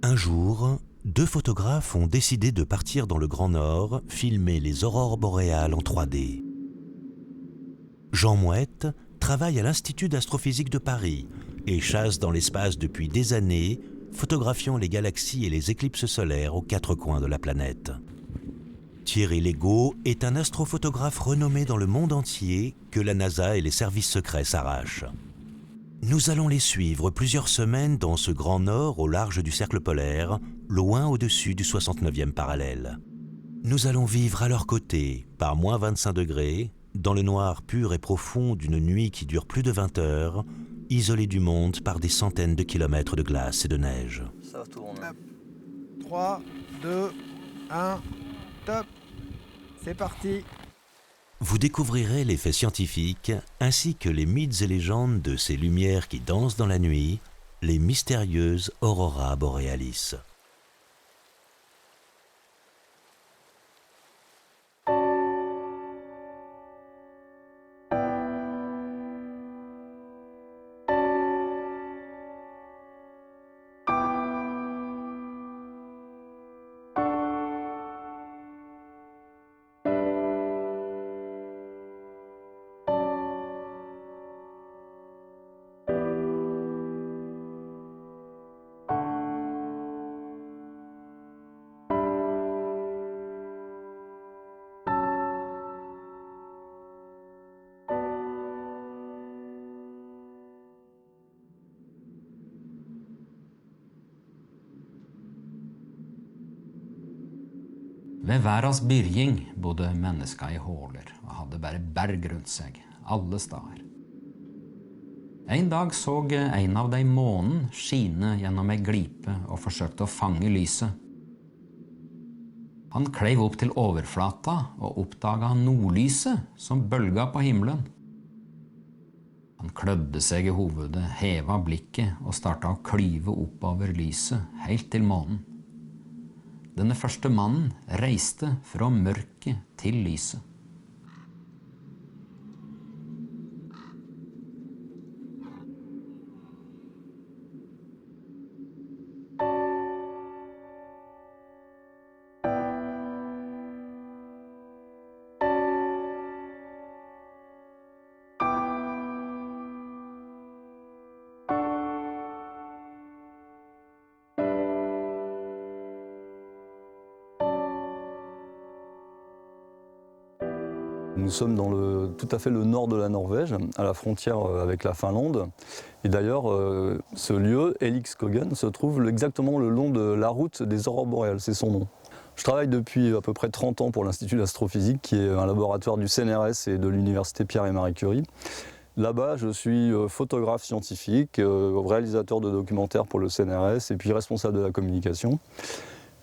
Un jour, deux photographes ont décidé de partir dans le Grand Nord filmer les aurores boréales en 3D. Jean Mouette travaille à l'Institut d'astrophysique de Paris et chasse dans l'espace depuis des années, photographiant les galaxies et les éclipses solaires aux quatre coins de la planète. Thierry Legault est un astrophotographe renommé dans le monde entier que la NASA et les services secrets s'arrachent. Nous allons les suivre plusieurs semaines dans ce Grand Nord au large du cercle polaire, loin au-dessus du 69e parallèle. Nous allons vivre à leur côté, par moins 25 degrés, dans le noir pur et profond d'une nuit qui dure plus de 20 heures, isolés du monde par des centaines de kilomètres de glace et de neige. Ça tourne. 3, 2, 1, top. C'est parti. Vous découvrirez les faits scientifiques ainsi que les mythes et légendes de ces lumières qui dansent dans la nuit, les mystérieuses auroras borealis. Ved verdens begynnelse bodde mennesker i håler og hadde bare berg rundt seg, alle steder. En dag så en av dem månen skine gjennom ei glipe og forsøkte å fange lyset. Han kleiv opp til overflata og oppdaga nordlyset som bølga på himmelen. Han klødde seg i hovedet, heva blikket og starta å klyve oppover lyset, helt til månen. Denne første mannen reiste fra mørket til lyset. Nous sommes dans tout à fait le nord de la Norvège, à la frontière avec la Finlande. Et d'ailleurs, ce lieu, Helligskogen, se trouve exactement le long de la route des aurores boréales, c'est son nom. Je travaille depuis à peu près 30 ans pour l'Institut d'astrophysique, qui est un laboratoire du CNRS et de l'Université Pierre et Marie Curie. Là-bas, je suis photographe scientifique, réalisateur de documentaires pour le CNRS et puis responsable de la communication.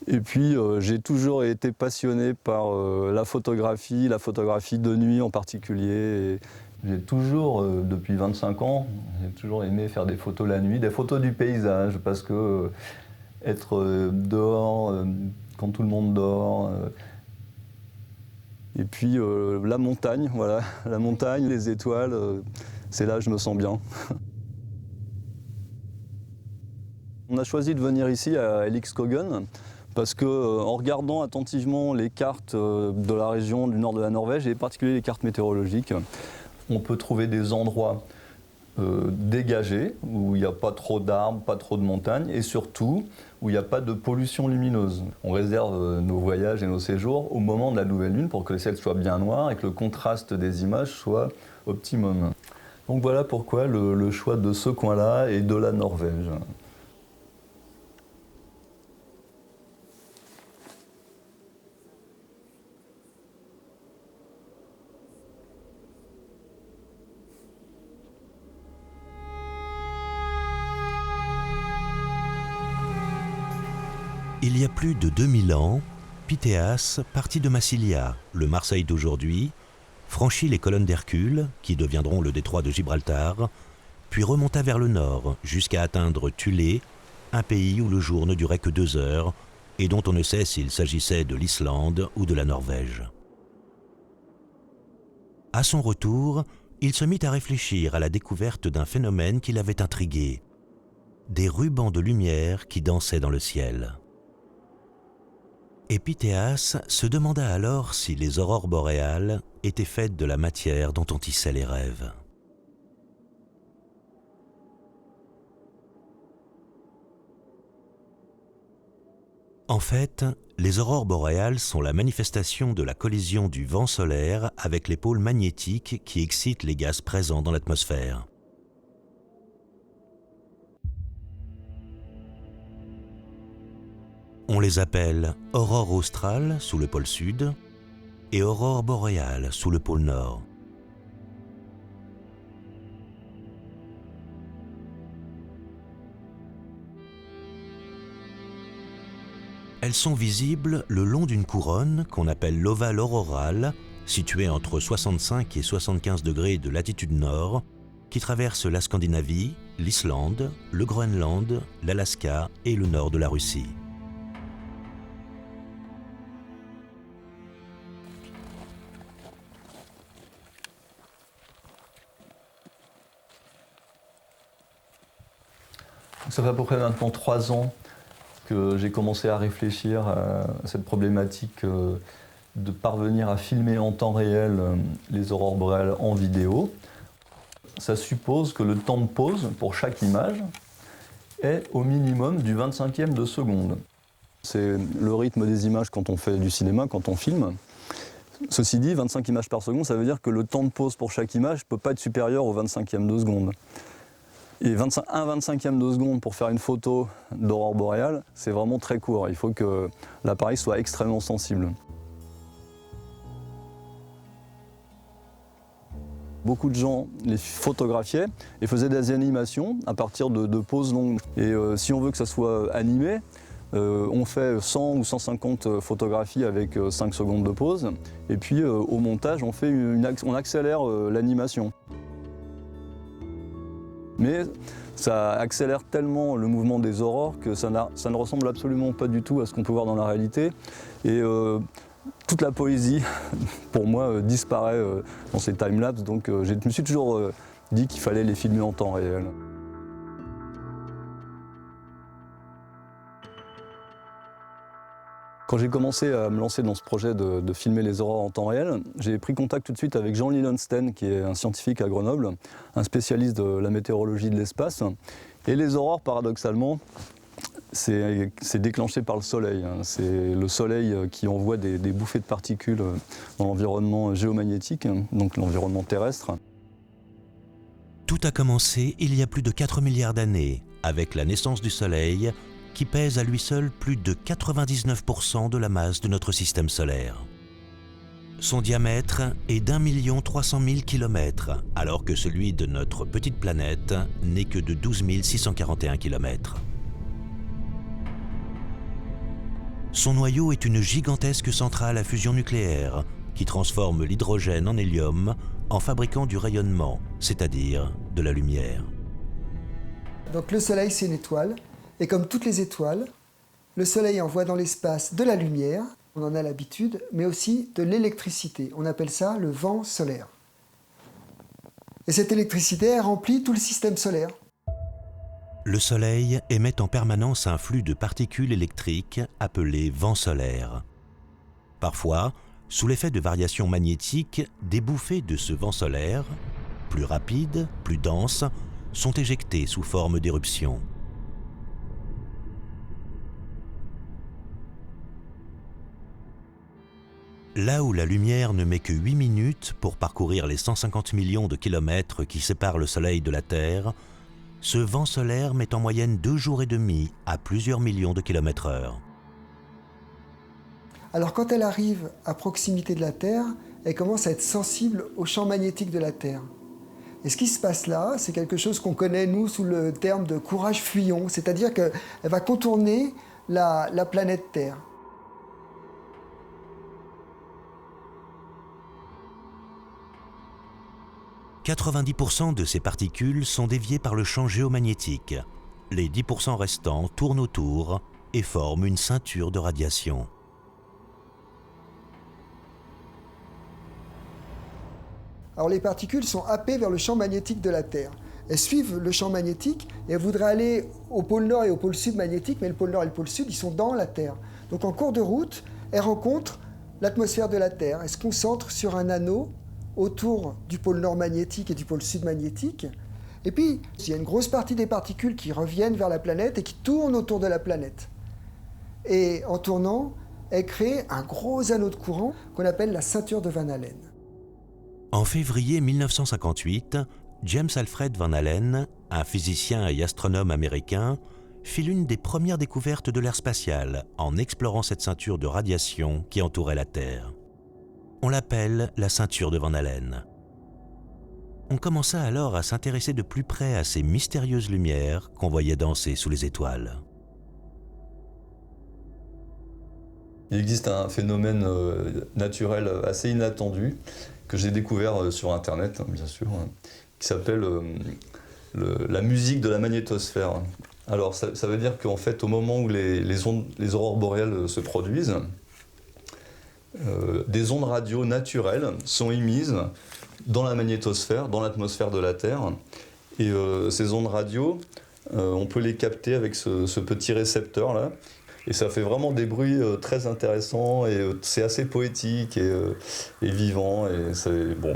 Et puis j'ai toujours été passionné par la photographie de nuit en particulier. Et j'ai toujours, depuis 25 ans, j'ai toujours aimé faire des photos la nuit, des photos du paysage, parce que être dehors quand tout le monde dort. Et puis la montagne, voilà, la montagne, les étoiles, c'est là que je me sens bien. On a choisi de venir ici à Helligskogen, parce qu'en regardant attentivement les cartes de la région du nord de la Norvège, et en particulier les cartes météorologiques, on peut trouver des endroits dégagés, où il n'y a pas trop d'arbres, pas trop de montagnes, et surtout où il n'y a pas de pollution lumineuse. On réserve nos voyages et nos séjours au moment de la nouvelle lune pour que le ciel soit bien noir et que le contraste des images soit optimum. Donc voilà pourquoi le choix de ce coin-là et de la Norvège. Il y a plus de 2000 ans, Pythéas, parti de Massilia, le Marseille d'aujourd'hui, franchit les colonnes d'Hercule, qui deviendront le détroit de Gibraltar, puis remonta vers le nord jusqu'à atteindre Thulé, un pays où le jour ne durait que 2 heures et dont on ne sait s'il s'agissait de l'Islande ou de la Norvège. À son retour, il se mit à réfléchir à la découverte d'un phénomène qui l'avait intrigué. des rubans de lumière qui dansaient dans le ciel. Épithéas se demanda alors si les aurores boréales étaient faites de la matière dont on tissait les rêves. En fait, les aurores boréales sont la manifestation de la collision du vent solaire avec les pôles magnétiques qui excitent les gaz présents dans l'atmosphère. On les appelle aurore australe sous le pôle sud et aurore boréale sous le pôle nord. Elles sont visibles le long d'une couronne qu'on appelle l'ovale auroral, située entre 65 et 75 degrés de latitude nord, qui traverse la Scandinavie, l'Islande, le Groenland, l'Alaska et le nord de la Russie. Ça fait à peu près maintenant 3 ans que j'ai commencé à réfléchir à cette problématique de parvenir à filmer en temps réel les aurores boréales en vidéo. Ça suppose que le temps de pause pour chaque image est au minimum du 25e de seconde. C'est le rythme des images quand on fait du cinéma, quand on filme. Ceci dit, 25 images par seconde, ça veut dire que le temps de pause pour chaque image ne peut pas être supérieur au 25e de seconde. Et un 25e de seconde pour faire une photo d'aurore boréale, c'est vraiment très court. Il faut que l'appareil soit extrêmement sensible. Beaucoup de gens les photographiaient et faisaient des animations à partir de pauses longues. Et si on veut que ça soit animé, on fait 100 ou 150 photographies avec 5 secondes de pause. Et puis au montage, on accélère l'animation. Mais ça accélère tellement le mouvement des aurores que ça ne ressemble absolument pas du tout à ce qu'on peut voir dans la réalité. Et toute la poésie, pour moi, disparaît dans ces timelapses. Donc je me suis toujours dit qu'il fallait les filmer en temps réel. Quand j'ai commencé à me lancer dans ce projet de filmer les aurores en temps réel, j'ai pris contact tout de suite avec Jean Lillensten, qui est un scientifique à Grenoble, un spécialiste de la météorologie de l'espace. Et les aurores, paradoxalement, c'est déclenché par le Soleil. C'est le Soleil qui envoie des bouffées de particules dans l'environnement géomagnétique, donc l'environnement terrestre. Tout a commencé il y a plus de 4 milliards d'années, avec la naissance du Soleil, qui pèse à lui seul plus de 99% de la masse de notre système solaire. Son diamètre est d'1 300 000 km, alors que celui de notre petite planète n'est que de 12 641 km. Son noyau est une gigantesque centrale à fusion nucléaire qui transforme l'hydrogène en hélium en fabriquant du rayonnement, c'est-à-dire de la lumière. Donc le Soleil, c'est une étoile. Et comme toutes les étoiles, le Soleil envoie dans l'espace de la lumière, on en a l'habitude, mais aussi de l'électricité. On appelle ça le vent solaire. Et cette électricité, elle remplit tout le système solaire. Le Soleil émet en permanence un flux de particules électriques appelé vent solaire. Parfois, sous l'effet de variations magnétiques, des bouffées de ce vent solaire, plus rapides, plus denses, sont éjectées sous forme d'éruptions. Là où la lumière ne met que 8 minutes pour parcourir les 150 millions de kilomètres qui séparent le Soleil de la Terre, ce vent solaire met en moyenne 2 jours et demi à plusieurs millions de km/h. Alors quand elle arrive à proximité de la Terre, elle commence à être sensible au champ magnétique de la Terre. Et ce qui se passe là, c'est quelque chose qu'on connaît, nous, sous le terme de courage fuyon, c'est-à-dire qu'elle va contourner la planète Terre. « 90% de ces particules sont déviées par le champ géomagnétique. Les 10% restants tournent autour et forment une ceinture de radiation. Alors les particules sont happées vers le champ magnétique de la Terre. elles suivent le champ magnétique et elles voudraient aller au pôle nord et au pôle sud magnétique, mais le pôle nord et le pôle sud, ils sont dans la Terre. Donc en cours de route, elles rencontrent l'atmosphère de la Terre. Elles se concentrent sur un anneau autour du pôle nord magnétique et du pôle sud magnétique. Et puis, il y a une grosse partie des particules qui reviennent vers la planète et qui tournent autour de la planète. Et en tournant, elles créent un gros anneau de courant qu'on appelle la ceinture de Van Allen. En février 1958, James Alfred Van Allen, un physicien et astronome américain, fit l'une des premières découvertes de l'ère spatiale en explorant cette ceinture de radiation qui entourait la Terre. On l'appelle la ceinture de Van Allen. On commença alors à s'intéresser de plus près à ces mystérieuses lumières qu'on voyait danser sous les étoiles. Il existe un phénomène naturel assez inattendu que j'ai découvert sur Internet, bien sûr, qui s'appelle la musique de la magnétosphère. Alors ça veut dire qu'en fait, au moment où les aurores boréales se produisent, des ondes radio naturelles sont émises dans la magnétosphère, dans l'atmosphère de la Terre. Et ces ondes radio, on peut les capter avec ce petit récepteur-là. Et ça fait vraiment des bruits très intéressants et c'est assez poétique et vivant. Et c'est bon.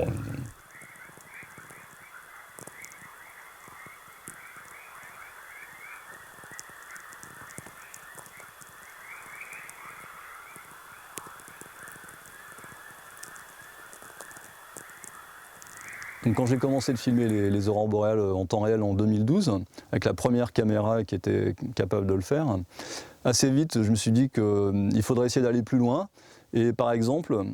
Donc quand j'ai commencé de filmer les aurores boréales en temps réel en 2012, avec la première caméra qui était capable de le faire, assez vite je me suis dit qu'il faudrait essayer d'aller plus loin et par exemple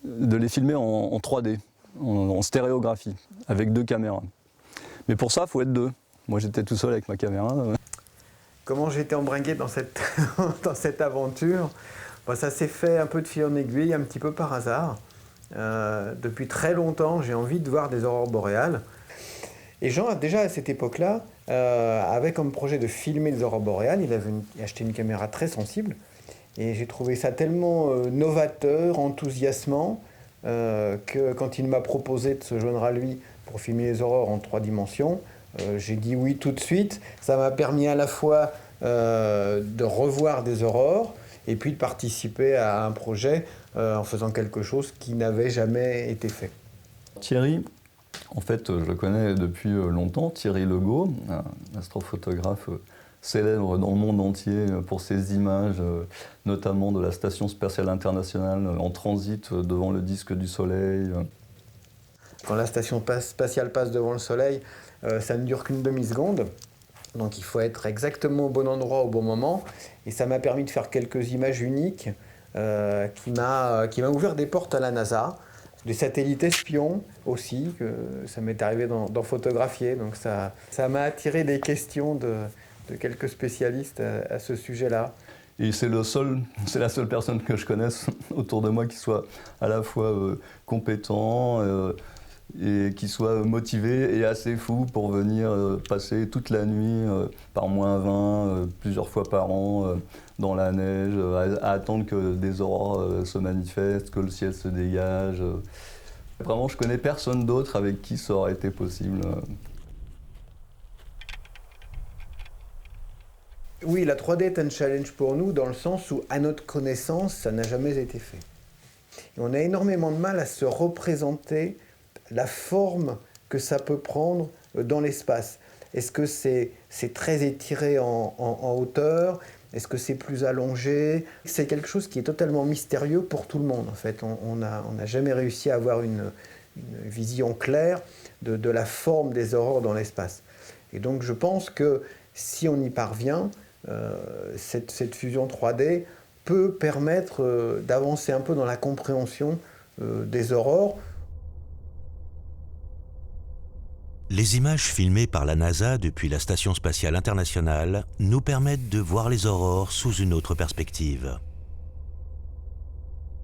de les filmer en 3D, en stéréographie, avec 2 caméras. Mais pour ça, il faut être 2. Moi j'étais tout seul avec ma caméra. Comment j'ai été embringué dans cette, dans cette aventure? Ça s'est fait un peu de fil en aiguille, un petit peu par hasard. Depuis très longtemps, j'ai envie de voir des aurores boréales. Et Jean, déjà à cette époque-là, avait comme projet de filmer les aurores boréales. Il avait acheté une caméra très sensible. Et j'ai trouvé ça tellement novateur, enthousiasmant, que quand il m'a proposé de se joindre à lui pour filmer les aurores en 3 dimensions, j'ai dit oui tout de suite. Ça m'a permis à la fois de revoir des aurores et puis de participer à un projet en faisant quelque chose qui n'avait jamais été fait. Thierry, en fait, je le connais depuis longtemps, Thierry Legault, un astrophotographe célèbre dans le monde entier pour ses images, notamment de la Station spatiale internationale en transit devant le disque du Soleil. Quand la station spatiale passe devant le Soleil, ça ne dure qu'une demi-seconde. Donc il faut être exactement au bon endroit au bon moment. Et ça m'a permis de faire quelques images uniques qui m'a ouvert des portes à la NASA, des satellites espions aussi, que ça m'est arrivé d'en photographier. Donc ça m'a attiré des questions de quelques spécialistes à ce sujet-là. Et c'est la seule personne que je connaisse autour de moi qui soit à la fois compétent et qui soit motivé et assez fou pour venir passer toute la nuit par -20, plusieurs fois par an, dans la neige, à attendre que des aurores se manifestent, que le ciel se dégage. Vraiment, je connais personne d'autre avec qui ça aurait été possible. Oui, la 3D est un challenge pour nous dans le sens où, à notre connaissance, ça n'a jamais été fait. Et on a énormément de mal à se représenter la forme que ça peut prendre dans l'espace. Est-ce que c'est très étiré en hauteur? Est-ce que c'est plus allongé? C'est quelque chose qui est totalement mystérieux pour tout le monde, en fait. On n'a jamais réussi à avoir une vision claire de la forme des aurores dans l'espace. Et donc je pense que si on y parvient, cette fusion 3D peut permettre d'avancer un peu dans la compréhension des aurores. Les images filmées par la NASA depuis la Station spatiale internationale nous permettent de voir les aurores sous une autre perspective.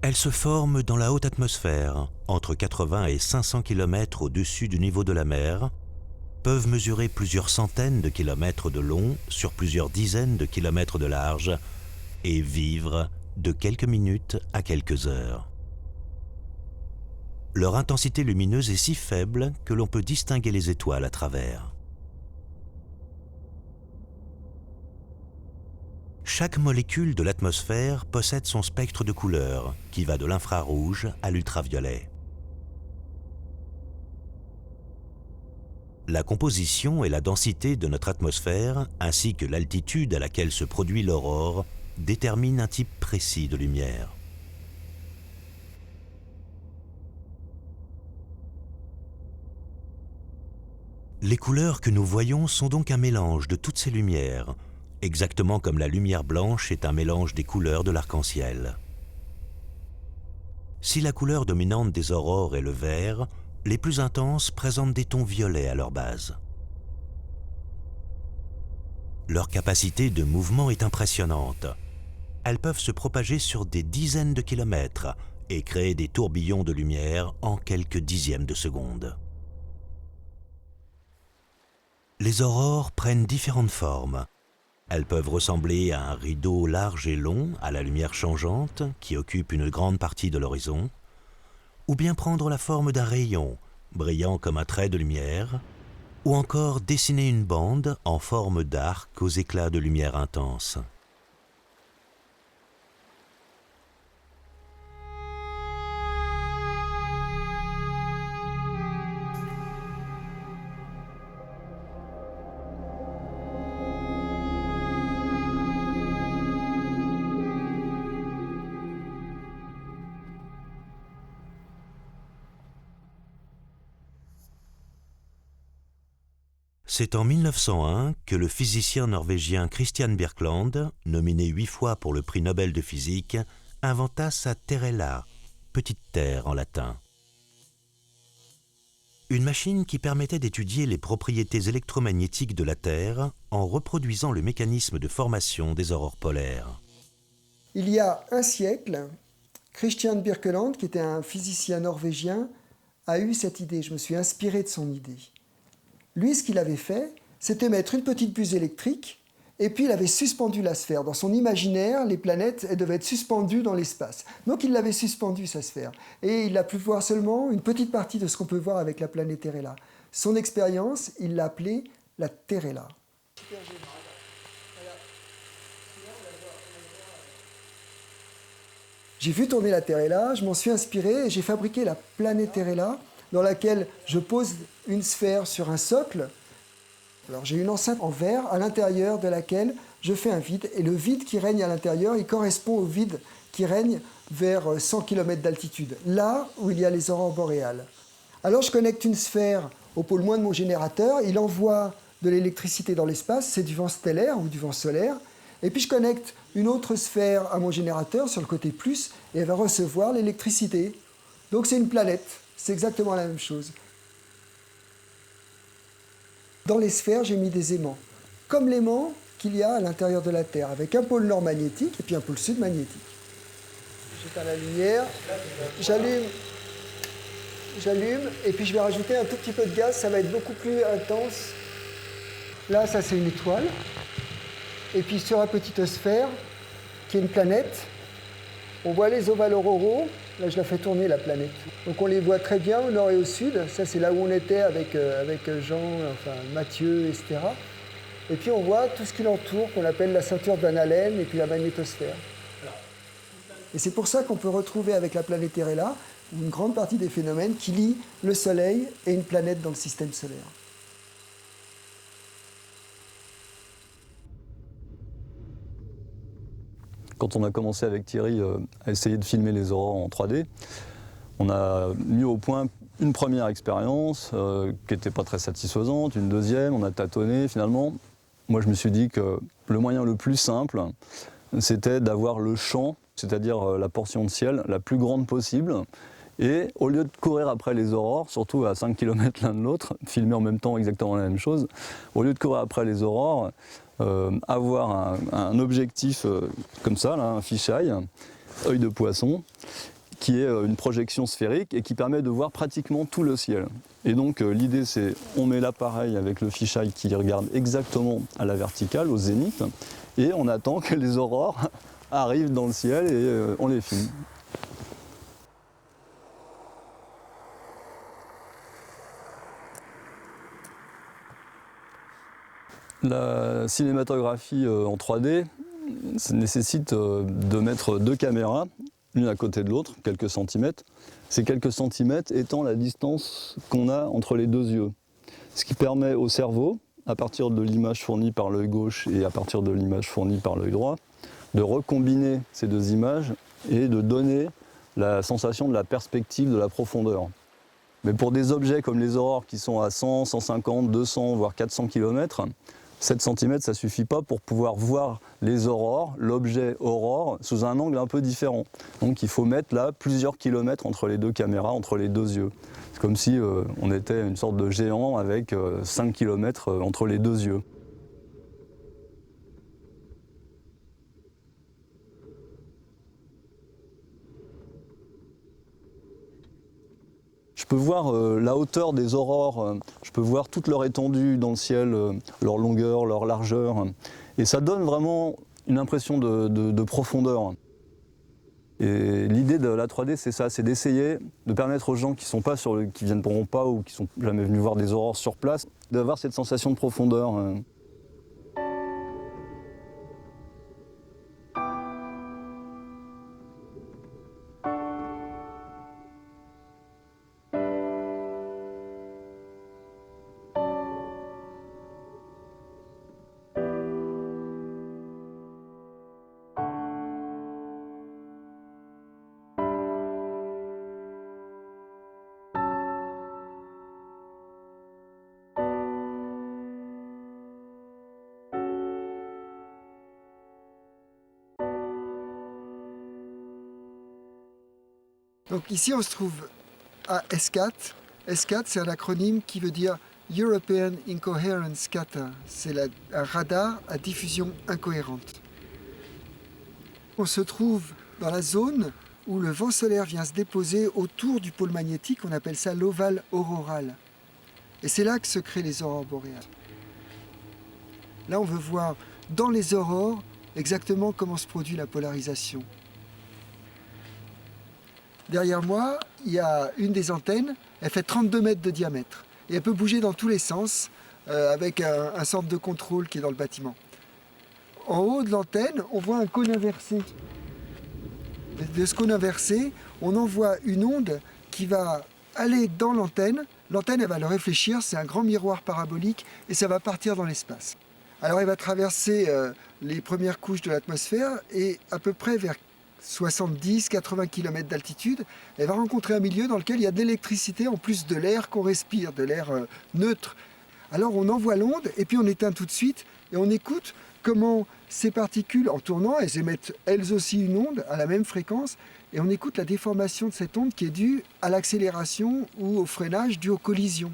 Elles se forment dans la haute atmosphère, entre 80 et 500 km au-dessus du niveau de la mer, peuvent mesurer plusieurs centaines de kilomètres de long sur plusieurs dizaines de kilomètres de large et vivre de quelques minutes à quelques heures. leur intensité lumineuse est si faible que l'on peut distinguer les étoiles à travers. Chaque molécule de l'atmosphère possède son spectre de couleurs, qui va de l'infrarouge à l'ultraviolet. La composition et la densité de notre atmosphère, ainsi que l'altitude à laquelle se produit l'aurore, déterminent un type précis de lumière. Les couleurs que nous voyons sont donc un mélange de toutes ces lumières, exactement comme la lumière blanche est un mélange des couleurs de l'arc-en-ciel. Si la couleur dominante des aurores est le vert, les plus intenses présentent des tons violets à leur base. Leur capacité de mouvement est impressionnante. Elles peuvent se propager sur des dizaines de kilomètres et créer des tourbillons de lumière en quelques dixièmes de seconde. Les aurores prennent différentes formes. Elles peuvent ressembler à un rideau large et long à la lumière changeante qui occupe une grande partie de l'horizon, ou bien prendre la forme d'un rayon, brillant comme un trait de lumière, ou encore dessiner une bande en forme d'arc aux éclats de lumière intense. C'est en 1901 que le physicien norvégien Christian Birkeland, nominé 8 fois pour le prix Nobel de physique, inventa sa Terrella, petite terre en latin. Une machine qui permettait d'étudier les propriétés électromagnétiques de la Terre en reproduisant le mécanisme de formation des aurores polaires. Il y a un siècle, Christian Birkeland, qui était un physicien norvégien, a eu cette idée. Je me suis inspiré de son idée. Lui, ce qu'il avait fait, c'était mettre une petite buse électrique et puis il avait suspendu la sphère. Dans son imaginaire, les planètes, elles devaient être suspendues dans l'espace. Donc il l'avait suspendue, sa sphère. Et il a pu voir seulement une petite partie de ce qu'on peut voir avec la planète Terrella. Son expérience, il l'a appelée la Terrella. J'ai vu tourner la Terrella, je m'en suis inspiré et j'ai fabriqué la planète Terrella dans laquelle je pose une sphère sur un socle. Alors j'ai une enceinte en verre à l'intérieur de laquelle je fais un vide et le vide qui règne à l'intérieur, il correspond au vide qui règne vers 100 km d'altitude, là où il y a les aurores boréales. Alors je connecte une sphère au pôle moins de mon générateur, il envoie de l'électricité dans l'espace, c'est du vent stellaire ou du vent solaire, et puis je connecte une autre sphère à mon générateur sur le côté plus et elle va recevoir l'électricité. Donc c'est une planète. C'est exactement la même chose. Dans les sphères, j'ai mis des aimants, comme l'aimant qu'il y a à l'intérieur de la Terre, avec un pôle nord magnétique et puis un pôle sud magnétique. J'éteins la lumière, j'allume, et puis je vais rajouter un tout petit peu de gaz, ça va être beaucoup plus intense. Là, ça c'est une étoile. Et puis sur la petite sphère, qui est une planète, on voit les ovales auroraux. Là, je la fais tourner, la planète. Donc on les voit très bien au nord et au sud. Ça, c'est là où on était avec Jean, enfin Mathieu, etc. Et puis on voit tout ce qui l'entoure, qu'on appelle la ceinture Van Allen et puis la magnétosphère. Et c'est pour ça qu'on peut retrouver avec la planète Terrella une grande partie des phénomènes qui lient le Soleil et une planète dans le système solaire. Quand on a commencé avec Thierry à essayer de filmer les aurores en 3D, on a mis au point une première expérience qui n'était pas très satisfaisante, une deuxième, on a tâtonné finalement. Moi je me suis dit que le moyen le plus simple, c'était d'avoir le champ, c'est-à-dire la portion de ciel la plus grande possible. Et au lieu de courir après les aurores, surtout à 5 km l'un de l'autre, filmer en même temps exactement la même chose, au lieu de courir après les aurores, avoir un objectif comme ça, là, un fisheye, œil de poisson, qui est une projection sphérique et qui permet de voir pratiquement tout le ciel. Et donc l'idée c'est, on met l'appareil avec le fisheye qui regarde exactement à la verticale, au zénith, et on attend que les aurores arrivent dans le ciel et on les filme. La cinématographie en 3D, ça nécessite de mettre 2 caméras, l'une à côté de l'autre, quelques centimètres. Ces quelques centimètres étant la distance qu'on a entre les 2 yeux. Ce qui permet au cerveau, à partir de l'image fournie par l'œil gauche et à partir de l'image fournie par l'œil droit, de recombiner ces 2 images et de donner la sensation de la perspective, de la profondeur. Mais pour des objets comme les aurores qui sont à 100, 150, 200, voire 400 km, 7 cm, ça ne suffit pas pour pouvoir voir les aurores, l'objet aurore, sous un angle un peu différent. Donc il faut mettre là plusieurs kilomètres entre les 2 caméras, entre les 2 yeux. C'est comme si on était une sorte de géant avec 5 km entre les 2 yeux. Je peux voir la hauteur des aurores, je peux voir toute leur étendue dans le ciel, leur longueur, leur largeur. Et ça donne vraiment une impression de profondeur. Et l'idée de la 3D, c'est ça, c'est d'essayer de permettre aux gens qui ne viendront pas ou qui ne sont jamais venus voir des aurores sur place, d'avoir cette sensation de profondeur. Donc ici on se trouve à ESCAT. ESCAT, c'est un acronyme qui veut dire European Incoherent Scatter. C'est un radar à diffusion incohérente. On se trouve dans la zone où le vent solaire vient se déposer autour du pôle magnétique, on appelle ça l'ovale auroral. Et c'est là que se créent les aurores boréales. Là on veut voir dans les aurores exactement comment se produit la polarisation. Derrière moi, il y a une des antennes, elle fait 32 mètres de diamètre. Et elle peut bouger dans tous les sens avec un centre de contrôle qui est dans le bâtiment. En haut de l'antenne, on voit un cône inversé. De ce cône inversé, on envoie une onde qui va aller dans l'antenne. L'antenne, elle va le réfléchir, c'est un grand miroir parabolique et ça va partir dans l'espace. Alors elle va traverser les premières couches de l'atmosphère et à peu près vers 70-80 km d'altitude, elle va rencontrer un milieu dans lequel il y a de l'électricité en plus de l'air qu'on respire, de l'air neutre. Alors on envoie l'onde et puis on éteint tout de suite et on écoute comment ces particules, en tournant, elles émettent elles aussi une onde à la même fréquence et on écoute la déformation de cette onde qui est due à l'accélération ou au freinage dû aux collisions.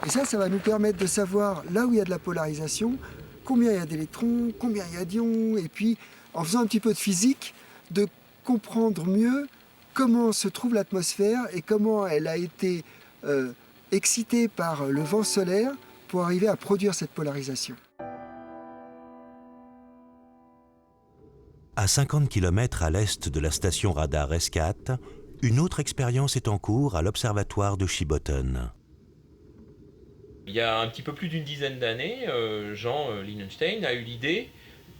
Et ça va nous permettre de savoir là où il y a de la polarisation, combien il y a d'électrons, combien il y a d'ions, et puis en faisant un petit peu de physique, de comprendre mieux comment se trouve l'atmosphère et comment elle a été excitée par le vent solaire pour arriver à produire cette polarisation. À 50 km à l'est de la station radar ESCAT, une autre expérience est en cours à l'observatoire de Chibotton. Il y a un petit peu plus d'une dizaine d'années, Jean Lilienstein a eu l'idée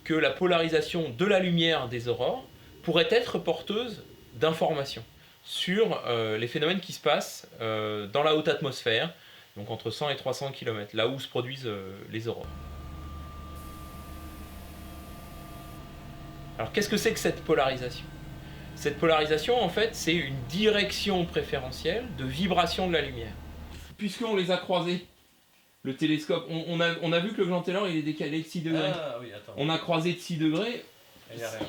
que la polarisation de la lumière des aurores pourrait être porteuse d'informations sur les phénomènes qui se passent dans la haute atmosphère, donc entre 100 et 300 km, là où se produisent les aurores. Alors qu'est-ce que c'est que cette polarisation ? Cette polarisation, en fait, c'est une direction préférentielle de vibration de la lumière. Puisqu'on les a croisés, le télescope, on a vu que le Grand Taylor il est décalé de 6 degrés. Ah, oui, attends. On a croisé de 6 degrés,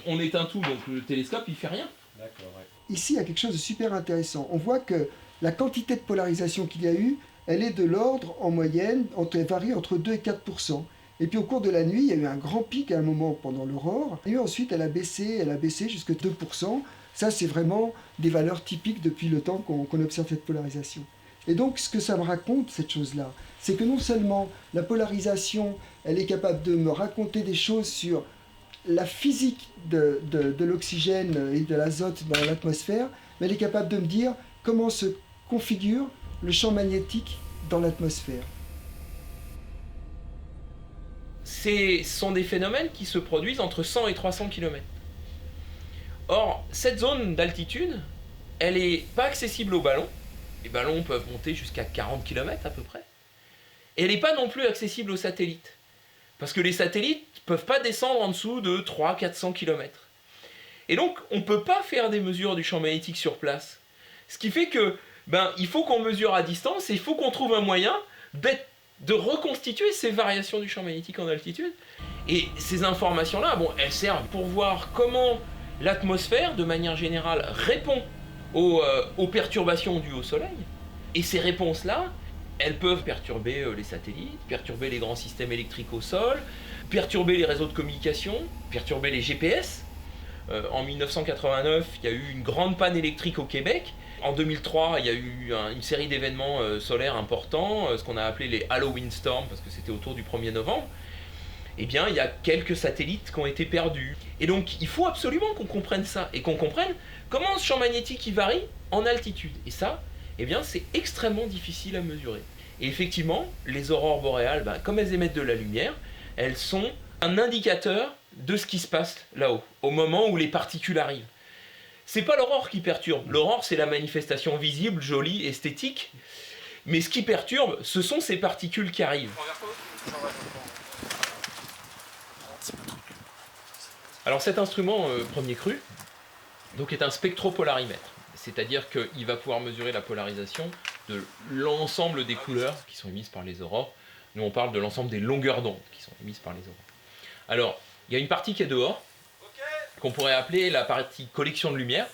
on éteint tout, donc le télescope il fait rien. D'accord, ouais. Ici, il y a quelque chose de super intéressant. On voit que la quantité de polarisation qu'il y a eu, elle est de l'ordre, en moyenne, elle varie entre 2 et 4%. Et puis au cours de la nuit, il y a eu un grand pic à un moment pendant l'aurore. Et ensuite, elle a baissé jusqu'à 2%. Ça, c'est vraiment des valeurs typiques depuis le temps qu'on observe cette polarisation. Et donc, ce que ça me raconte, cette chose-là, c'est que non seulement la polarisation, elle est capable de me raconter des choses sur la physique de l'oxygène et de l'azote dans l'atmosphère, mais elle est capable de me dire comment se configure le champ magnétique dans l'atmosphère. Ce sont des phénomènes qui se produisent entre 100 et 300 km. Or, cette zone d'altitude, elle n'est pas accessible aux ballons. Les ballons peuvent monter jusqu'à 40 km à peu près. Et elle n'est pas non plus accessible aux satellites. Parce que les satellites ne peuvent pas descendre en dessous de 300-400 km. Et donc, on ne peut pas faire des mesures du champ magnétique sur place. Ce qui fait que, il faut qu'on mesure à distance et il faut qu'on trouve un moyen de reconstituer ces variations du champ magnétique en altitude. Et ces informations-là, elles servent pour voir comment l'atmosphère, de manière générale, répond aux perturbations dues au Soleil. Et ces réponses-là, elles peuvent perturber les satellites, perturber les grands systèmes électriques au sol, perturber les réseaux de communication, perturber les GPS. En 1989, il y a eu une grande panne électrique au Québec. En 2003, il y a eu une série d'événements solaires importants, ce qu'on a appelé les Halloween Storms, parce que c'était autour du 1er novembre. Eh bien, il y a quelques satellites qui ont été perdus. Et donc, il faut absolument qu'on comprenne ça, et qu'on comprenne comment ce champ magnétique il varie en altitude. Et ça, c'est extrêmement difficile à mesurer. Et effectivement, les aurores boréales, comme elles émettent de la lumière, elles sont un indicateur de ce qui se passe là-haut, au moment où les particules arrivent. C'est pas l'aurore qui perturbe. L'aurore, c'est la manifestation visible, jolie, esthétique. Mais ce qui perturbe, ce sont ces particules qui arrivent. Alors cet instrument premier cru est un spectropolarimètre. C'est-à-dire qu'il va pouvoir mesurer la polarisation de l'ensemble des couleurs qui sont émises par les aurores. Nous, on parle de l'ensemble des longueurs d'onde qui sont émises par les aurores. Alors, il y a une partie qui est dehors, qu'on pourrait appeler la partie collection de lumière.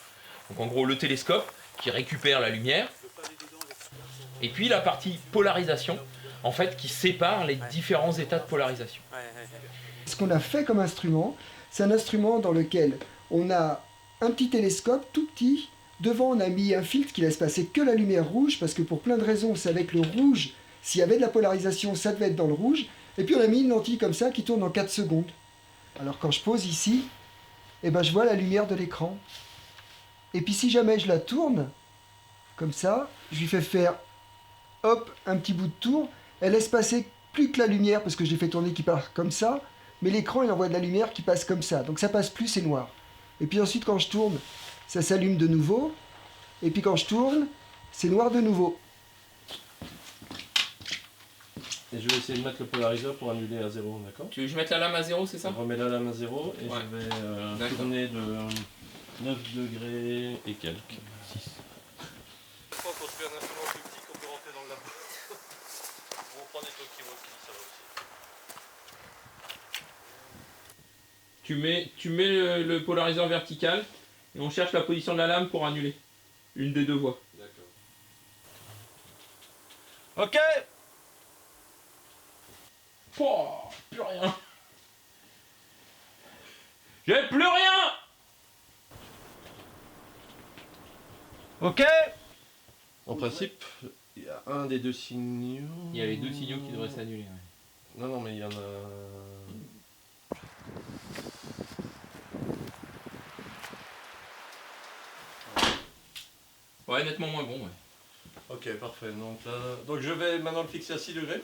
Donc en gros, le télescope qui récupère la lumière. Et puis la partie polarisation, en fait, qui sépare les différents états de polarisation. Ce qu'on a fait comme instrument, c'est un instrument dans lequel on a un petit télescope tout petit. Devant, on a mis un filtre qui laisse passer que la lumière rouge, parce que pour plein de raisons, c'est avec le rouge, s'il y avait de la polarisation, ça devait être dans le rouge. Et puis on a mis une lentille comme ça qui tourne en 4 secondes. Alors quand je pose ici, je vois la lumière de l'écran. Et puis si jamais je la tourne, comme ça, je lui fais faire, hop, un petit bout de tour, elle laisse passer plus que la lumière, parce que je l'ai fait tourner qui part comme ça, mais l'écran il envoie de la lumière qui passe comme ça. Donc ça passe plus, c'est noir. Et puis ensuite quand je tourne, ça s'allume de nouveau, et puis quand je tourne, c'est noir de nouveau. Et je vais essayer de mettre le polariseur pour annuler à 0, d'accord? Tu veux que je mette la lame à 0, c'est ça? Je remets la lame à 0 et je vais tourner de 9 degrés et quelques. 6. Je crois qu'on se fait un instrument plus petit qu'on peut rentrer dans le labo. On prend des talkie-walkie, ça va aussi. Tu mets le polariseur vertical et on cherche la position de la lame pour annuler. Une des deux voies. D'accord. Ok! Oh, plus rien. J'ai plus rien. Ok! En principe, il y a un des deux signaux. Il y a les deux signaux qui devraient s'annuler. Ouais. Non, mais il y en a. Ouais, nettement moins bon, ouais. Ok, parfait. Donc je vais maintenant le fixer à 6 degrés.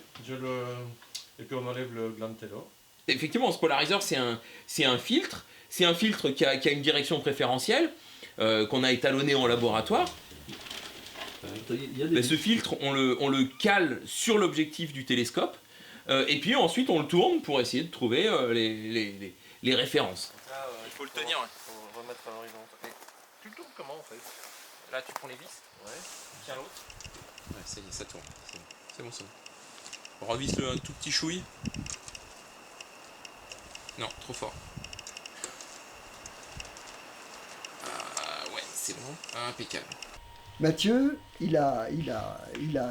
Et puis on enlève le gland Taylor. Effectivement, ce polariseur, c'est un filtre. C'est un filtre qui a une direction préférentielle, qu'on a étalonné en laboratoire. Ce filtre, on le cale sur l'objectif du télescope, et puis ensuite on le tourne pour essayer de trouver les références. Il faut le tenir. Ouais. On va remettre à l'horizontal. Tu le tournes comment en fait? Là, tu prends les vis. Ouais. Tiens l'autre. Ouais, ça y est, ça tourne. C'est bon, c'est bon. On revisse-le un tout petit chouille. Non, trop fort. Ouais, c'est bon. Impeccable. Mathieu, il a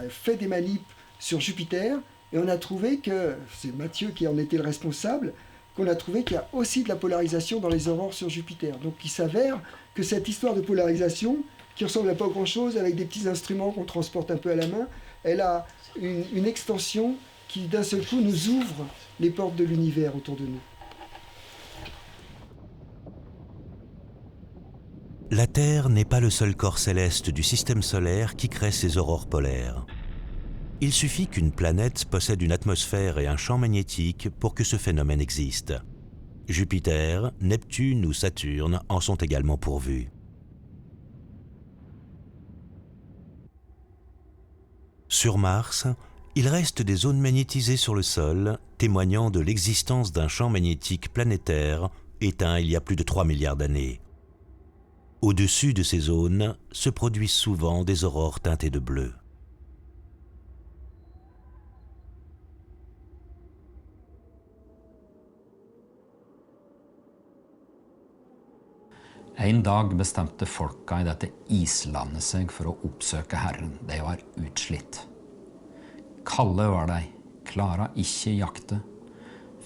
fait des manips sur Jupiter et on a trouvé que, c'est Mathieu qui en était le responsable, qu'on a trouvé qu'il y a aussi de la polarisation dans les aurores sur Jupiter. Donc il s'avère que cette histoire de polarisation, qui ressemble à pas grand-chose avec des petits instruments qu'on transporte un peu à la main, elle a une extension qui d'un seul coup nous ouvre les portes de l'univers autour de nous. La Terre n'est pas le seul corps céleste du système solaire qui crée ces aurores polaires. Il suffit qu'une planète possède une atmosphère et un champ magnétique pour que ce phénomène existe. Jupiter, Neptune ou Saturne en sont également pourvus. Sur Mars, il reste des zones magnétisées sur le sol, témoignant de l'existence d'un champ magnétique planétaire éteint il y a plus de 3 milliards d'années. Au-dessus de ces zones se produisent souvent des aurores teintées de bleu. En dag bestemte folka i dette islandet seg for å oppsøke Herren. De var utslitt. Kalde var de, klara ikke jakte.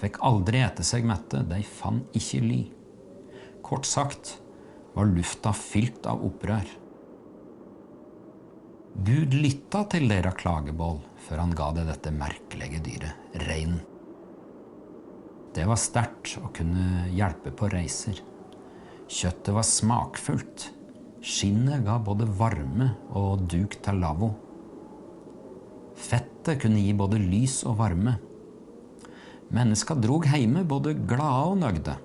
Fikk aldri ete seg mette, de fann ikke ly. Kort sagt var lufta fylt av opprør. Gud lytta til deres klagebål, før han ga det dette merkelige dyret, reinen. Det var sterkt å kunne hjelpe på reiser. Kjøttet var smakfullt. Skinnet ga både varme og duk til lavvo. Fettet kunne gi både lys og varme. Menneska drog heime både glade og nøgde.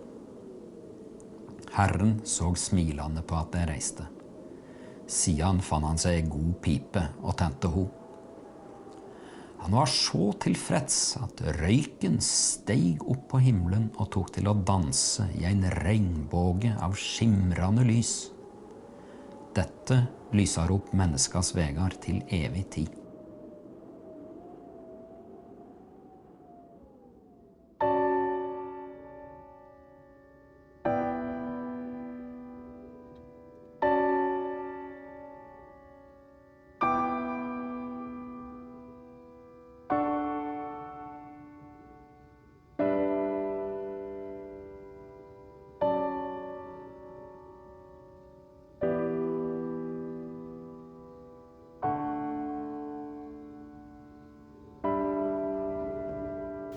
Herren så smilende på at de reiste. Siden fann han seg god pipe og tente ho. Han var så tilfreds at røyken steg opp på himmelen og tok til å danse i en regnbåge av skimrende lys. Dette lyser opp menneskas vegar til evig tid.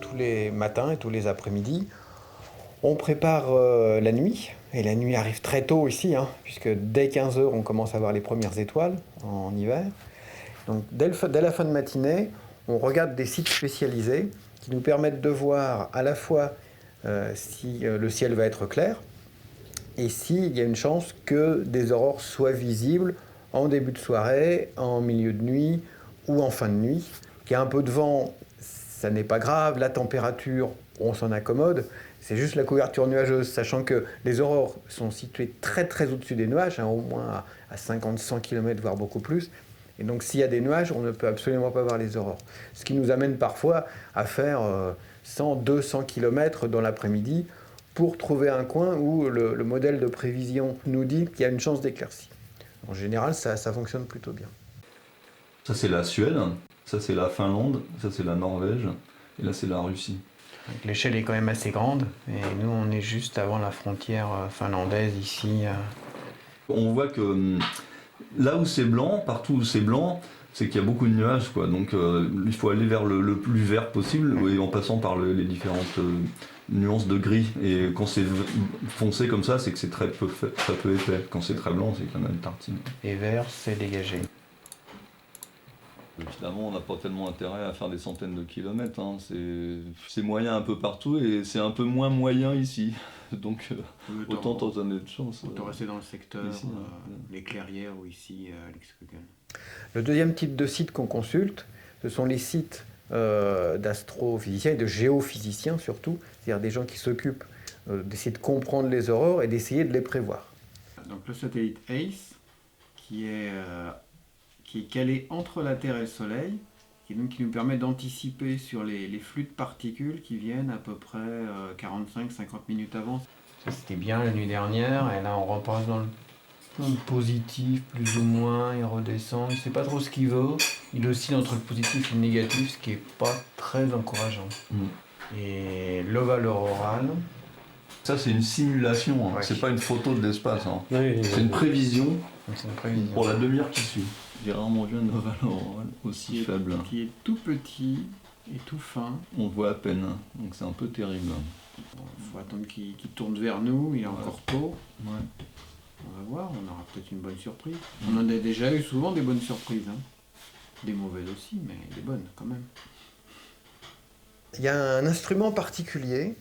Tous les matins et tous les après-midi, on prépare la nuit. Et la nuit arrive très tôt ici, puisque dès 15 h, on commence à voir les premières étoiles en hiver. Donc dès la fin de matinée, on regarde des sites spécialisés qui nous permettent de voir à la fois si le ciel va être clair et s'il y a une chance que des aurores soient visibles en début de soirée, en milieu de nuit ou en fin de nuit. Qu'il y a un peu de vent, ça n'est pas grave, la température, on s'en accommode, c'est juste la couverture nuageuse, sachant que les aurores sont situées très très au-dessus des nuages, au moins à 50-100 km, voire beaucoup plus. Et donc s'il y a des nuages, on ne peut absolument pas voir les aurores. Ce qui nous amène parfois à faire 100-200 km dans l'après-midi pour trouver un coin où le modèle de prévision nous dit qu'il y a une chance d'éclaircie. En général, ça fonctionne plutôt bien. Ça c'est la Suède, ça c'est la Finlande, ça c'est la Norvège, et là c'est la Russie. L'échelle est quand même assez grande, et nous on est juste avant la frontière finlandaise ici. On voit que là où c'est blanc, partout où c'est blanc, c'est qu'il y a beaucoup de nuages, quoi. Donc il faut aller vers le plus vert possible, et en passant par les différentes nuances de gris. Et quand c'est foncé comme ça, c'est que c'est très peu épais. Quand c'est très blanc, c'est qu'il y en a une tartine. Et vert, c'est dégagé. Évidemment, on n'a pas tellement intérêt à faire des centaines de kilomètres. C'est moyen un peu partout et c'est un peu moins moyen ici. Donc autant t'en donner de chance. Autant rester dans le secteur, ici, les clairières ou ici à Elixkøgen. Le deuxième type de site qu'on consulte, ce sont les sites d'astrophysiciens et de géophysiciens surtout, c'est-à-dire des gens qui s'occupent d'essayer de comprendre les aurores et d'essayer de les prévoir. Donc le satellite ACE, qui est calé entre la Terre et le Soleil, qui nous permet d'anticiper sur les flux de particules qui viennent à peu près 45-50 minutes avant. Ça, c'était bien la nuit dernière, et là on repasse dans le positif, plus ou moins, il redescend, il ne sait pas trop ce qu'il veut, il oscille entre le positif et le négatif, ce qui n'est pas très encourageant. Et l'ovale auroral. Ça c'est une simulation, ouais. C'est pas une photo de l'espace, Oui, c'est une prévision, C'est une prévision. pour la demi-heure qui suit. J'ai rarement vu un ovale auroral aussi faible. Qui est tout petit et tout fin. On le voit à peine, donc c'est un peu terrible. Il faut attendre qu'il tourne vers nous, il est encore tôt. Ouais. On va voir, on aura peut-être une bonne surprise. On en a déjà eu souvent des bonnes surprises. Hein. Des mauvaises aussi, mais des bonnes quand même. Il y a un instrument particulier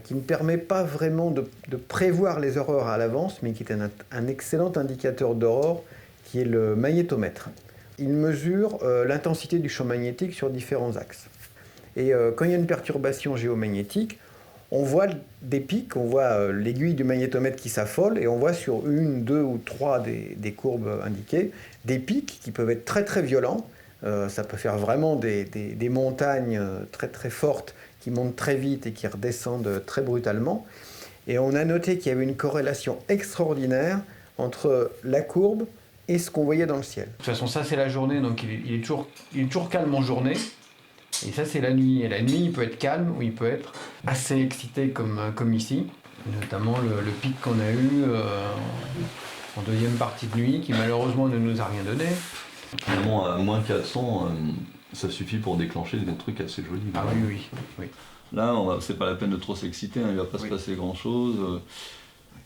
qui ne permet pas vraiment de prévoir les aurores à l'avance, mais qui est un excellent indicateur d'aurore, qui est le magnétomètre. Il mesure l'intensité du champ magnétique sur différents axes. Et quand il y a une perturbation géomagnétique, on voit des pics, on voit l'aiguille du magnétomètre qui s'affole, et on voit sur une, deux ou trois des courbes indiquées, des pics qui peuvent être très très violents. Ça peut faire vraiment des montagnes très très fortes qui montent très vite et qui redescendent très brutalement. Et on a noté qu'il y avait une corrélation extraordinaire entre la courbe et ce qu'on voyait dans le ciel. De toute façon, ça c'est la journée, donc il est toujours calme en journée. Et ça c'est la nuit. Et la nuit, il peut être calme ou il peut être assez excité comme ici. Notamment le pic qu'on a eu en deuxième partie de nuit, qui malheureusement ne nous a rien donné. Finalement, à moins 400, ça suffit pour déclencher des trucs assez jolis. Ah oui. Là, c'est pas la peine de trop s'exciter, hein, il va pas se passer grand-chose.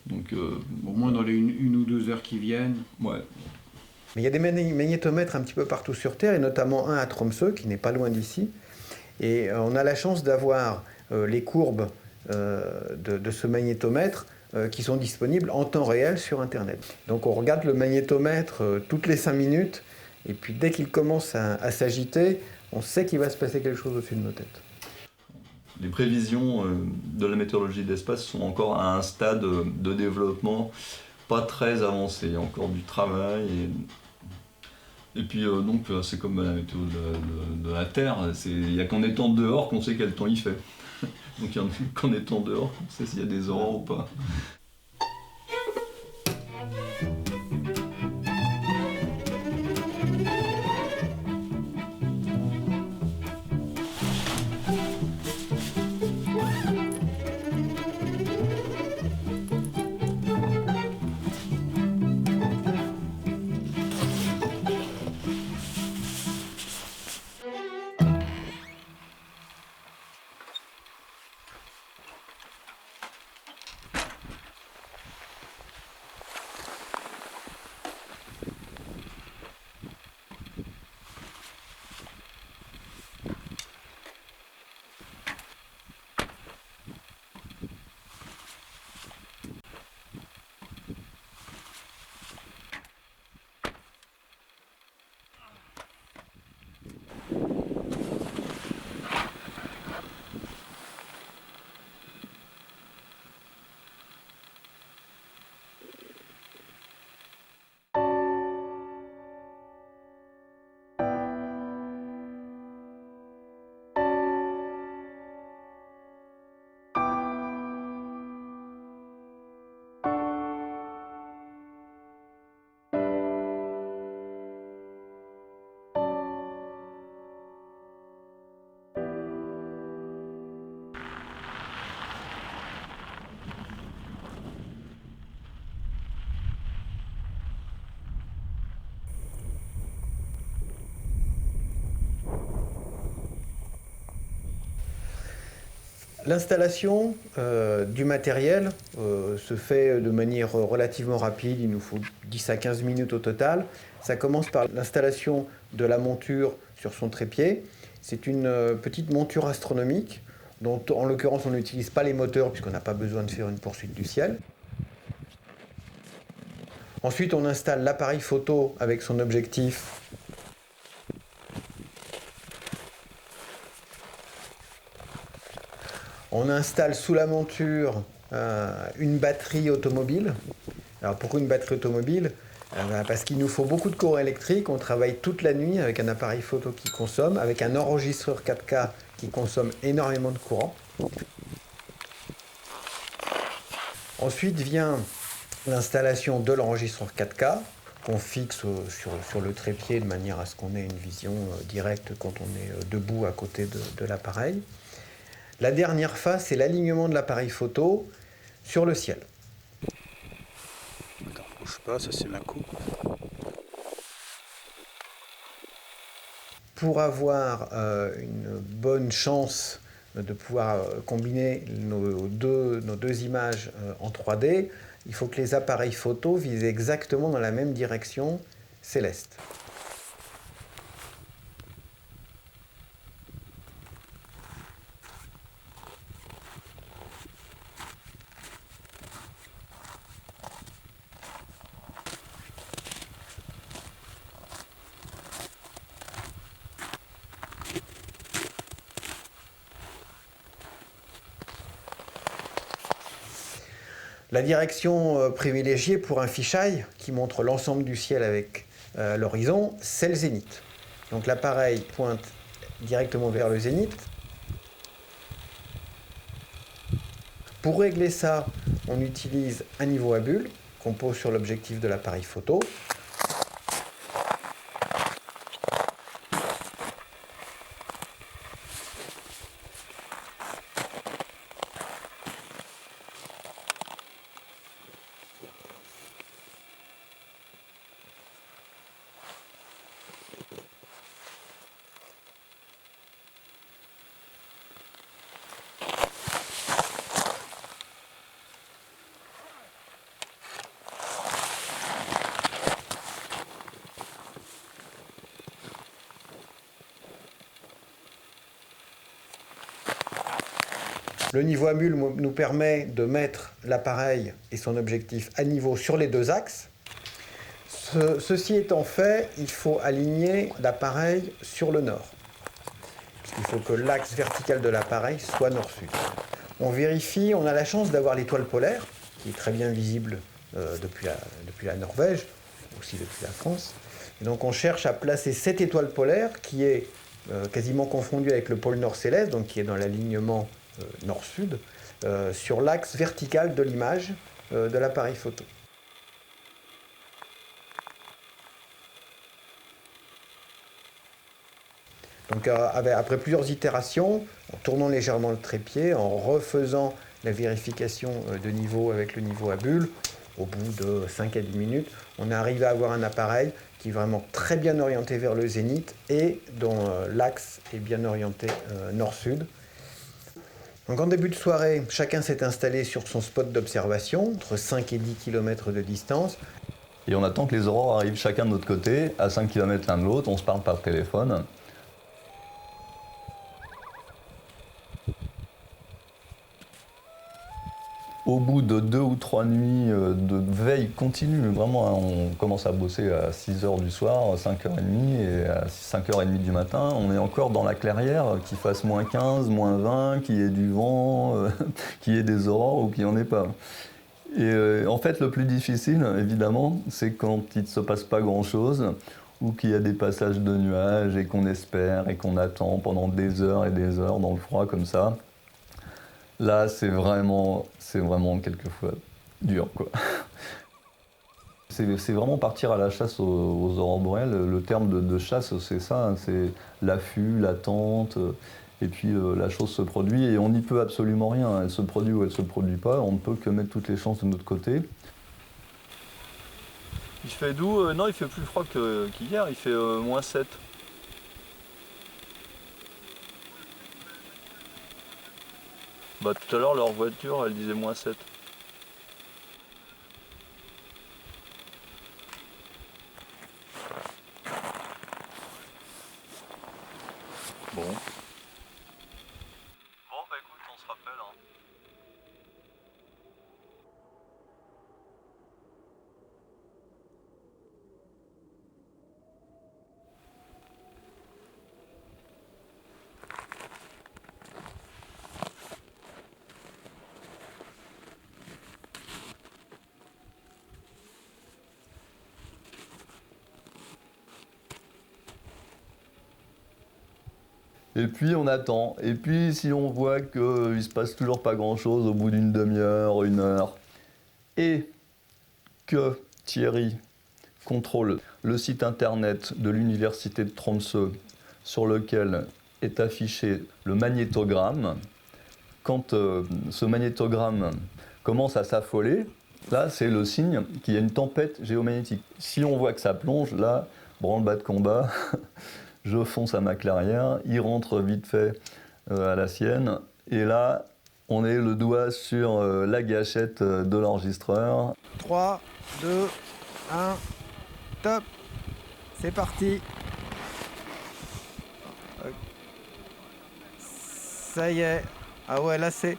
Donc, au moins dans les une ou deux heures qui viennent. Ouais. Mais il y a des magnétomètres un petit peu partout sur Terre, et notamment un à Tromsø, qui n'est pas loin d'ici. Et on a la chance d'avoir les courbes de ce magnétomètre qui sont disponibles en temps réel sur Internet. Donc on regarde le magnétomètre toutes les 5 minutes, et puis dès qu'il commence à s'agiter, on sait qu'il va se passer quelque chose au-dessus de nos têtes. Les prévisions de la météorologie de l'espace sont encore à un stade de développement pas très avancé. Il y a encore du travail. Et puis donc c'est comme la météo de la Terre. Il n'y a qu'en étant dehors qu'on sait quel temps il fait. Donc il n'y a qu'en étant dehors qu'on sait s'il y a des aurores ou pas. L'installation du matériel se fait de manière relativement rapide, il nous faut 10 à 15 minutes au total. Ça commence par l'installation de la monture sur son trépied. C'est une petite monture astronomique dont en l'occurrence on n'utilise pas les moteurs puisqu'on n'a pas besoin de faire une poursuite du ciel. Ensuite on installe l'appareil photo avec son objectif. On installe sous la monture une batterie automobile. Alors pourquoi une batterie automobile ? Parce qu'il nous faut beaucoup de courant électrique. On travaille toute la nuit avec un appareil photo qui consomme, avec un enregistreur 4K qui consomme énormément de courant. Ensuite vient l'installation de l'enregistreur 4K qu'on fixe sur le trépied de manière à ce qu'on ait une vision directe quand on est debout à côté de l'appareil. La dernière phase, c'est l'alignement de l'appareil photo sur le ciel. Attends, bouge pas, ça c'est ma coupe. Pour avoir une bonne chance de pouvoir combiner nos deux images en 3D, il faut que les appareils photo visent exactement dans la même direction céleste. La direction privilégiée pour un fisheye qui montre l'ensemble du ciel avec l'horizon, c'est le zénith. Donc l'appareil pointe directement vers le zénith. Pour régler ça, on utilise un niveau à bulles qu'on pose sur l'objectif de l'appareil photo. Le niveau à bulles nous permet de mettre l'appareil et son objectif à niveau sur les deux axes. Ceci étant fait, il faut aligner l'appareil sur le nord. Il faut que l'axe vertical de l'appareil soit nord-sud. On vérifie, on a la chance d'avoir l'étoile polaire, qui est très bien visible depuis la Norvège, aussi depuis la France. Et donc on cherche à placer cette étoile polaire qui est quasiment confondue avec le pôle nord céleste, donc qui est dans l'alignement nord-sud, sur l'axe vertical de l'image de l'appareil photo. Donc après plusieurs itérations, en tournant légèrement le trépied, en refaisant la vérification de niveau avec le niveau à bulles, au bout de 5 à 10 minutes, on est arrivé à avoir un appareil qui est vraiment très bien orienté vers le zénith et dont l'axe est bien orienté nord-sud. Donc en début de soirée, chacun s'est installé sur son spot d'observation, entre 5 et 10 km de distance. Et on attend que les aurores arrivent chacun de notre côté, à 5 km l'un de l'autre, on se parle par téléphone. Au bout de 2 ou 3 nuits de veille continue, vraiment, on commence à bosser à 6h du soir, 5h30 et à 5h30 du matin, on est encore dans la clairière, qu'il fasse moins 15, moins 20, qu'il y ait du vent, qu'il y ait des aurores ou qu'il n'y en ait pas. Et en fait, le plus difficile, évidemment, c'est quand il ne se passe pas grand-chose ou qu'il y a des passages de nuages et qu'on espère et qu'on attend pendant des heures et des heures dans le froid comme ça. Là, c'est vraiment quelquefois dur, quoi. C'est vraiment partir à la chasse aux aurores boréales. Le terme de chasse, c'est ça, hein, c'est l'affût, l'attente, et puis la chose se produit et on n'y peut absolument rien. Elle se produit ou elle ne se produit pas, on ne peut que mettre toutes les chances de notre côté. Il fait doux, non, il fait plus froid qu'hier, il fait moins 7. Bah, tout à l'heure, leur voiture, elle disait moins 7. Bon. Bon, bah écoute, on se rappelle. Hein. Et puis on attend. Et puis si on voit qu'il ne se passe toujours pas grand-chose au bout d'une demi-heure, 1 heure, et que Thierry contrôle le site internet de l'université de Tromsø sur lequel est affiché le magnétogramme, quand ce magnétogramme commence à s'affoler, là c'est le signe qu'il y a une tempête géomagnétique. Si on voit que ça plonge, là, branle-bas de combat. Je fonce à ma clairière, il rentre vite fait à la sienne, et là, On est le doigt sur la gâchette de l'enregistreur. 3, 2, 1, top. C'est parti. Ça y est. Ah ouais, là c'est...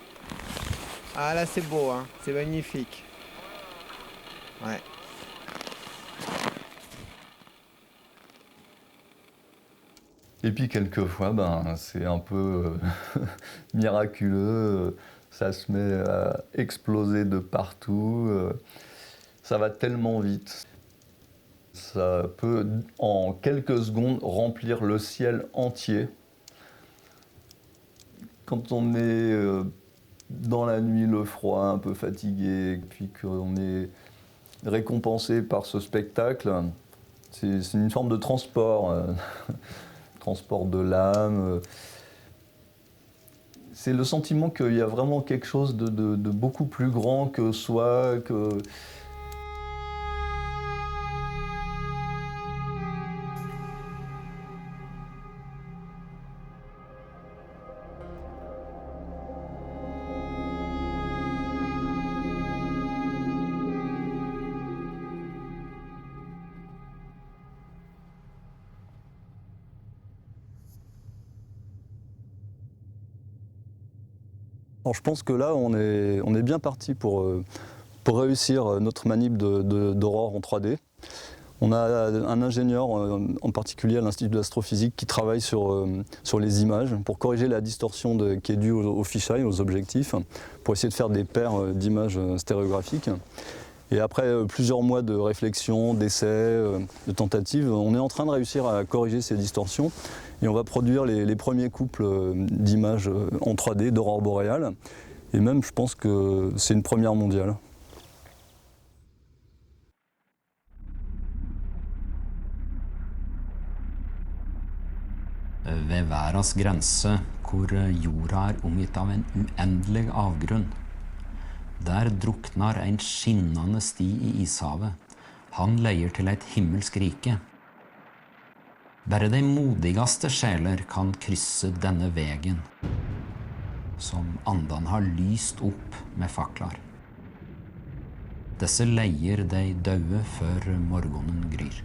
Ah là c'est beau, hein. C'est magnifique. Ouais. Et puis quelquefois, c'est un peu miraculeux, ça se met à exploser de partout, ça va tellement vite. Ça peut, en quelques secondes, remplir le ciel entier. Quand on est dans la nuit, le froid, un peu fatigué, puis qu'on est récompensé par ce spectacle, c'est une forme de transport. Transport de l'âme. C'est le sentiment qu'il y a vraiment quelque chose de beaucoup plus grand que soi, que... Alors, je pense que là, on est bien parti pour réussir notre manip d'aurore en 3D. On a un ingénieur, en particulier à l'Institut d'astrophysique, qui travaille sur les images pour corriger la distorsion qui est due au fisheye, aux objectifs, pour essayer de faire des paires d'images stéréographiques. Et après plusieurs mois de réflexion, d'essais, de tentatives, on est en train de réussir à corriger ces distorsions. Et on va produire les premiers couples d'images en 3D d'aurore boréale. Et même, je pense que c'est une première mondiale. Ved verdens grense, hvor jorda omgitt av en uendelig avgrunn. Der druknar en skinnende sti I ishavet. Han leier til et himmelsk rike. Bare de modigste sjeler kan krysse denne vegen, som andan har lyst opp med faklar. Disse leier de døde før morgenen gryr.